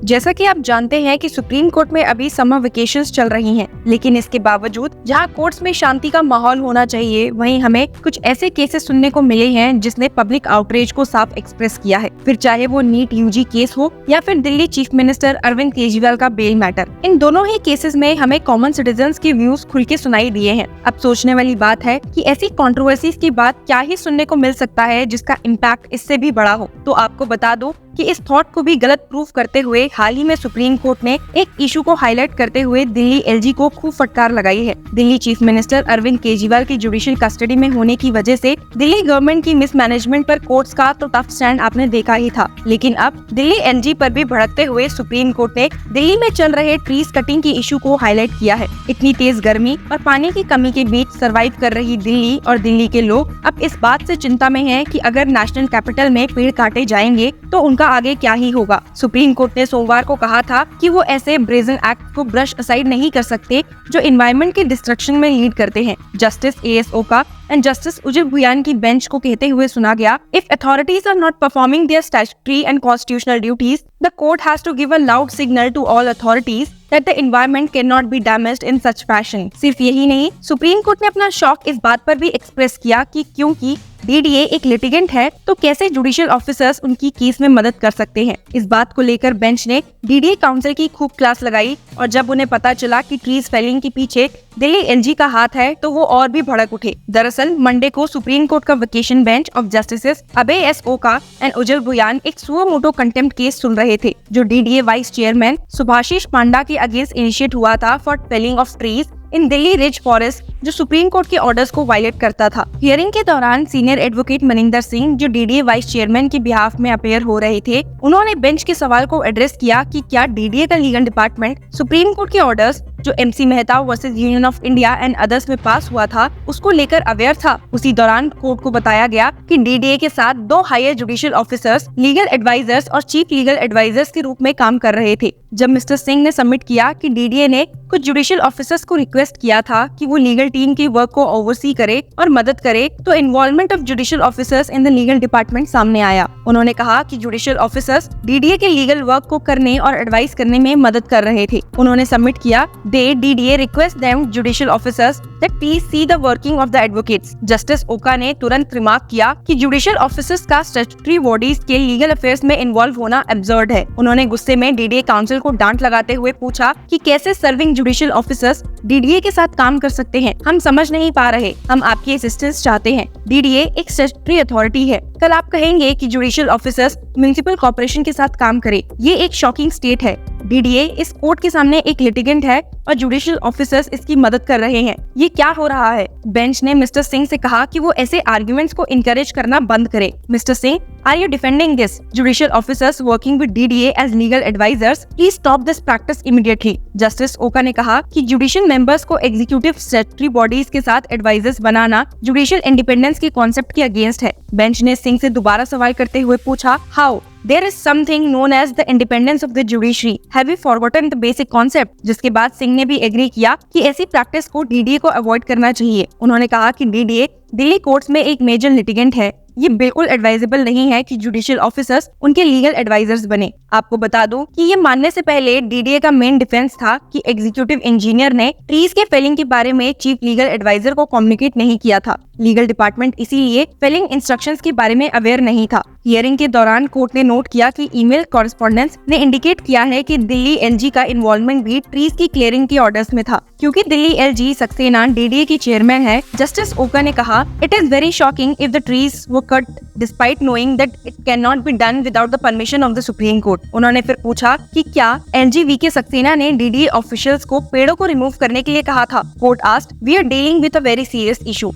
जैसा कि आप जानते हैं कि सुप्रीम कोर्ट में अभी समर वेकेशंस चल रही हैं, लेकिन इसके बावजूद जहां कोर्ट्स में शांति का माहौल होना चाहिए, वहीं हमें कुछ ऐसे केसेस सुनने को मिले हैं जिसने पब्लिक आउटरीच को साफ एक्सप्रेस किया है। फिर चाहे वो नीट यूजी केस हो या फिर दिल्ली चीफ मिनिस्टर अरविंद केजरीवाल का बेल मैटर, इन दोनों ही केसेस में हमें कॉमन सिटीजन्स के व्यूज खुल के सुनाई दिए हैं। अब सोचने वाली बात है कि ऐसी कंट्रोवर्सीज के बाद क्या ही सुनने को मिल सकता है जिसका इम्पैक्ट इससे भी बड़ा हो। तो आपको बता दो कि इस थॉट को भी गलत प्रूफ करते हुए हाल ही में सुप्रीम कोर्ट ने एक इशू को हाईलाइट करते हुए दिल्ली एलजी को खूब फटकार लगाई है। दिल्ली चीफ मिनिस्टर अरविंद केजरीवाल की जुडिशियल कस्टडी में होने की वजह से दिल्ली गवर्नमेंट की मिसमैनेजमेंट पर कोर्ट्स का तो टफ स्टैंड आपने देखा ही था, लेकिन अब दिल्ली एलजी पर भी भड़कते हुए सुप्रीम कोर्ट ने दिल्ली में चल रहे ट्रीज कटिंग की इशू को हाईलाइट किया है। इतनी तेज गर्मी और पानी की कमी के बीच सर्वाइव कर रही दिल्ली और दिल्ली के लोग अब इस बात से चिंता में हैं कि अगर नेशनल कैपिटल में पेड़ काटे जाएंगे तो उनका आगे क्या ही होगा। सुप्रीम कोर्ट ने सोमवार को कहा था कि वो ऐसे ब्रेजन एक्ट को ब्रश असाइड नहीं कर सकते जो एनवायरनमेंट के डिस्ट्रक्शन में लीड करते हैं। Justice A S Oka and justice Ujjal Bhuyan की बेंच को कहते हुए सुना गया, if authorities are not performing their statutory and constitutional duties, the court has to give a loud signal to all authorities that the environment cannot be damaged in such fashion। सिर्फ यही नहीं, supreme court ने अपना shock इस बात पर भी express किया कि क्योंकि डीडीए एक लिटिगेंट है तो कैसे जुडिशियल ऑफिसर्स उनकी केस में मदद कर सकते हैं। इस बात को लेकर बेंच ने डीडीए काउंसिल की खूब क्लास लगाई और जब उन्हें पता चला कि ट्रीज फेलिंग के पीछे दिल्ली एलजी का हाथ है तो वो और भी भड़क उठे। दरअसल मंडे को सुप्रीम कोर्ट का vacation bench of justices Abhay S Oka and Ujjal Bhuyan एक सुओ मोटो कंटेम्प्ट केस सुन रहे थे जो DDA vice chairman Subhashish Panda के अगेंस्ट इनिशिएट हुआ था for felling of trees in Delhi ridge forest, जो सुप्रीम कोर्ट के ऑर्डर्स को वायलेट करता था। हियरिंग के दौरान सीनियर एडवोकेट मनिंदर सिंह, जो डीडीए वाइस चेयरमैन के बिहाफ में अपेयर हो रहे थे, उन्होंने बेंच के सवाल को एड्रेस किया कि क्या डीडीए का लीगल डिपार्टमेंट सुप्रीम कोर्ट के ऑर्डर्स जो MC Mehta versus union of India and others में पास हुआ था उसको लेकर अवेयर था। उसी दौरान कोर्ट को बताया गया कि डीडीए के साथ 2 higher judicial officers legal advisers और चीफ लीगल एडवाइजर्स के रूप में काम कर रहे थे। जब मिस्टर सिंह ने सबमिट किया कि डीडीए ने कुछ जुडिशियल ऑफिसर्स को रिक्वेस्ट किया था कि वो लीगल टीम के वर्क को ओवरसी करे और मदद करे, तो involvement of judicial officers in the legal department सामने आया। उन्होंने कहा कि जुडिशियल ऑफिसर्स डीडीए के लीगल वर्क को करने और एडवाइस करने में मदद कर रहे थे। उन्होंने सबमिट किया, they DDA request them judicial officers that please see the working of the advocates. Justice Oka ने तुरंत रिमार्क किया कि जुडिशियल ऑफिसर्स का स्टैट्यूटरी बॉडीज के लीगल अफेयर्स में इन्वॉल्व होना एब्सर्ड है। उन्होंने गुस्से में डीडीए काउंसिल को डांट लगाते हुए पूछा कि कैसे सर्विंग जुडिशियल ऑफिसर्स डीडीए के साथ काम कर सकते हैं, हम समझ नहीं पा रहे, हम आपकी असिस्टेंस चाहते हैं। डीडीए एक स्टैट्यूटरी अथॉरिटी है, कल आप कहेंगे कि जुडिशियल ऑफिसर्स म्युनिसिपल कॉर्पोरेशन के साथ काम करे, ये एक शॉकिंग स्टेट है। डीडीए इस कोर्ट के सामने एक लिटिगेंट है और जुडिशियल ऑफिसर्स इसकी मदद कर रहे हैं, ये क्या हो रहा है। बेंच ने मिस्टर सिंह से कहा कि वो ऐसे आर्गुमेंट्स को इनकरेज करना बंद करे। Mister Singh, are you defending this? Judicial officers working with DDA as legal advisers, please stop this practice immediately. Justice Oka ने कहा कि जुडिशियल मेंबर्स को एग्जीक्यूटिव स्टैट्यूटरी बॉडीज के साथ एडवाइजर्स बनाना जुडिशियल इंडिपेंडेंस के कॉन्सेप्ट के अगेंस्ट है। बेंच ने सिंह से दोबारा सवाल करते हुए पूछा, how there is something known as the independence of the judiciary, have you forgotten the basic concept? जिसके बाद सिंह ने भी एग्री किया कि ऐसी प्रैक्टिस को डीडीए को अवॉइड करना चाहिए। उन्होंने कहा कि डीडीए दिल्ली कोर्ट्स में एक मेजर लिटिगेंट है, ये बिल्कुल एडवाइजेबल नहीं है कि जुडिशियल ऑफिसर्स उनके लीगल एडवाइजर्स बने। आपको बता दूं कि ये मानने से पहले डीडीए का मेन डिफेंस था कि एग्जीक्यूटिव इंजीनियर ने ट्रीज के फेलिंग के बारे में चीफ लीगल एडवाइजर को कम्युनिकेट नहीं किया था। लीगल डिपार्टमेंट इसीलिए फेलिंग इंस्ट्रक्शंस के बारे में अवेयर नहीं था। हियरिंग के दौरान कोर्ट ने नोट किया कि ईमेल कॉरेस्पॉन्डेंस ने इंडिकेट किया है कि दिल्ली एलजी का इन्वॉल्वमेंट भी ट्रीज की क्लियरिंग के ऑर्डर्स में था। क्योंकि दिल्ली एलजी सक्सेना डीडीए की चेयरमैन है, जस्टिस ओका ने कहा, it is very shocking if the trees were cut despite knowing that it can not be done without the permission of the supreme court. उन्होंने फिर पूछा कि क्या एलजी के सक्सेना ने डीडीए ऑफिशियल्स को पेड़ों को रिमूव करने के लिए कहा था। Court asked, we are dealing with a very serious issue,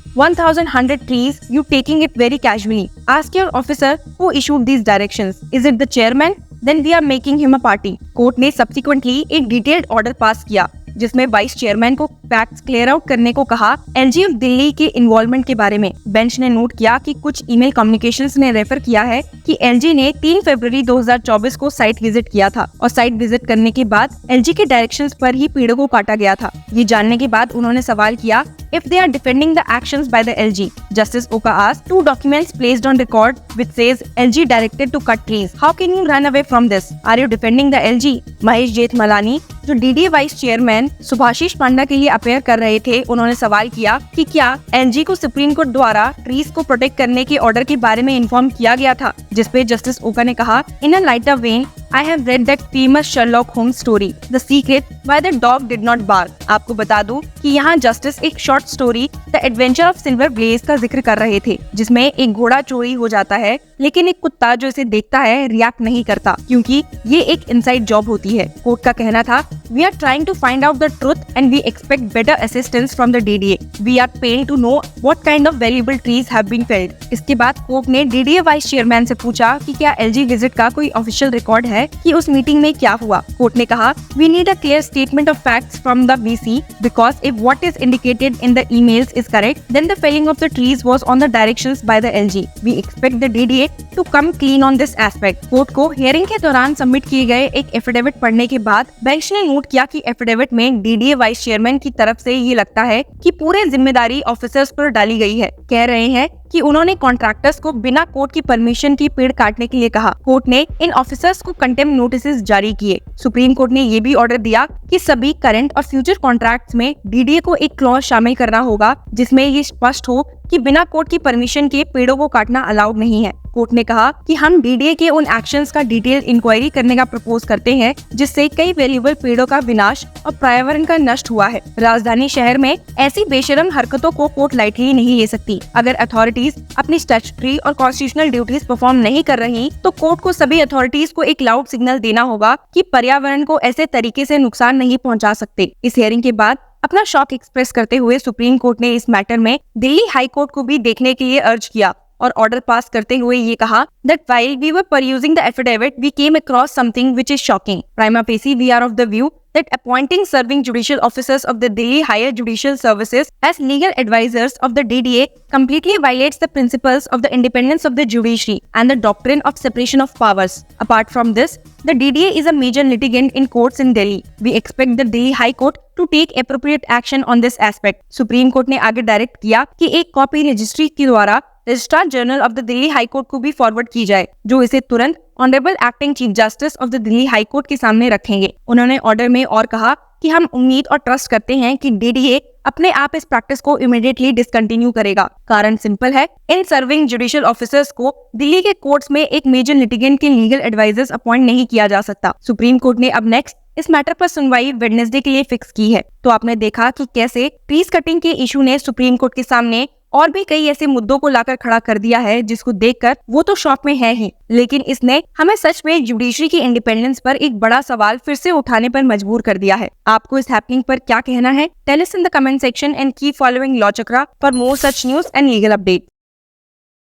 1100 trees, you taking it very casually. Ask your officer who issued these directions. Is it the chairman? Then we are making him a party. Court ने subsequently एक detailed order pass किया जिसमें vice chairman को facts clear out करने को कहा LG of Delhi के involvement के बारे में। बेंच ने नोट किया कि कुछ ईमेल कम्युनिकेशंस ने रेफर किया है कि एलजी ने 3 फरवरी 2024 को साइट विजिट किया था और साइट विजिट करने के बाद एलजी के डायरेक्शंस पर ही पेड़ों को काटा गया था। ये जानने के बाद उन्होंने सवाल किया, if they are defending the actions by the LG. Justice Oka asked, 2 documents placed on record which says LG directed to cut trees. How can you run away from this? Are you defending the LG? Mahesh Jethmalani, जो DDA vice chairman Subhashish Panda के लिए appear कर रहे थे, उन्होंने सवाल किया कि क्या एलजी को सुप्रीम कोर्ट द्वारा ट्रीज को प्रोटेक्ट करने के ऑर्डर के बारे में इन्फॉर्म किया गया था, जिसपे जस्टिस ओका ने कहा, in a lighter vein I have read that famous Sherlock Holmes story, The Secret, why the dog did not bark. आपको बता दूं कि यहाँ जस्टिस एक short story the adventure of silver blaze का जिक्र कर रहे थे, जिसमें एक घोड़ा चोरी हो जाता है लेकिन एक कुत्ता जो इसे देखता है रिएक्ट नहीं करता, क्योंकि ये एक इनसाइड जॉब होती है। कोर्ट का कहना था, we are trying to find out the truth and we expect better assistance from the DDA. We are paying to know what kind of valuable trees have been felled. इसके बाद court ने DDA vice chairman से पूछा कि क्या LG visit का कोई official record है कि उस मीटिंग में क्या हुआ। कोर्ट ने कहा, we need a clear statement of facts from the VC because if what is indicated in the emails is correct then the felling of the trees was on the directions by the LG. We expect the DDA to come clean on this aspect. Court को hearing के दौरान submit किए गए एक affidavit पढ़ने के बाद bench ने नोट किया कि एफिडेविट में डीडीए वाइस चेयरमैन की तरफ से ये लगता है कि पूरे जिम्मेदारी ऑफिसर्स पर डाली गई है। कह रहे हैं कि उन्होंने कॉन्ट्रैक्टर्स को बिना कोर्ट की परमिशन के पेड़ काटने के लिए कहा। कोर्ट ने इन ऑफिसर्स को कंटेम्प्ट नोटिस जारी किए। सुप्रीम कोर्ट ने ये भी ऑर्डर दिया कि सभी करंट और फ्यूचर कॉन्ट्रैक्ट्स में डीडीए को एक क्लॉज शामिल करना होगा जिसमें ये स्पष्ट हो कि बिना कोर्ट की परमिशन के पेड़ों को काटना अलाउड नहीं है। कोर्ट ने कहा कि हम डीडीए के उन एक्शंस का डिटेल इंक्वायरी करने का प्रपोज करते हैं जिससे कई वैल्यूएबल पेड़ों का विनाश और पर्यावरण का नष्ट हुआ है। राजधानी शहर में ऐसी बेशरम हरकतों को कोर्ट लाइटली नहीं ले सकती। अगर अथॉरिटीज अपनी स्टैट्यूटरी और कॉन्स्टिट्यूशनल ड्यूटीज परफॉर्म नहीं कर रही तो कोर्ट को सभी अथॉरिटीज को एक लाउड सिग्नल देना होगा कि पर्यावरण को ऐसे तरीके से नुकसान नहीं पहुंचा सकते। इस हियरिंग के बाद अपना शॉक एक्सप्रेस करते हुए सुप्रीम कोर्ट ने इस मैटर में दिल्ली हाई कोर्ट को भी देखने के लिए अर्ज किया और ऑर्डर पास करते हुए ये कहा that while we were perusing the affidavit we came across something which is shocking. Prima facie we are of the view that appointing serving judicial officers of the Delhi Higher Judicial Services as legal advisors of the DDA completely violates the principles of the independence of the judiciary and the doctrine of separation of powers. Apart from this, the DDA is a major litigant in courts in Delhi. We expect the Delhi High Court to take appropriate action on this aspect. Supreme court ने आगे direct किया कि एक copy registry के द्वारा registrar general of the Delhi high court को भी forward की जाए, जो इसे तुरंत honourable acting chief justice of the Delhi high court के सामने रखेंगे। उन्होंने ऑर्डर में और कहा कि हम उम्मीद और ट्रस्ट करते हैं कि डीडीए अपने आप इस प्रैक्टिस को इमीडिएटली डिसकंटिन्यू करेगा। कारण सिंपल है, इन सर्विंग जुडिशियल ऑफिसर्स को दिल्ली के कोर्ट्स में एक मेजर लिटिगेंट के लीगल एडवाइजर्स अपॉइंट नहीं किया जा सकता। सुप्रीम कोर्ट ने अब नेक्स्ट इस मैटर पर सुनवाई वेडनेसडे के लिए फिक्स की है। तो आपने देखा कि कैसे ट्रीज कटिंग के इशू ने सुप्रीम कोर्ट के सामने और भी कई ऐसे मुद्दों को लाकर खड़ा कर दिया है जिसको देखकर वो तो शॉक में है ही, लेकिन इसने हमें सच में जुडिशरी की इंडिपेंडेंस पर एक बड़ा सवाल फिर से उठाने पर मजबूर कर दिया है। आपको इस हैपनिंग पर क्या कहना है? Tell us in the comment section and keep following law Chakra for more such news and legal update.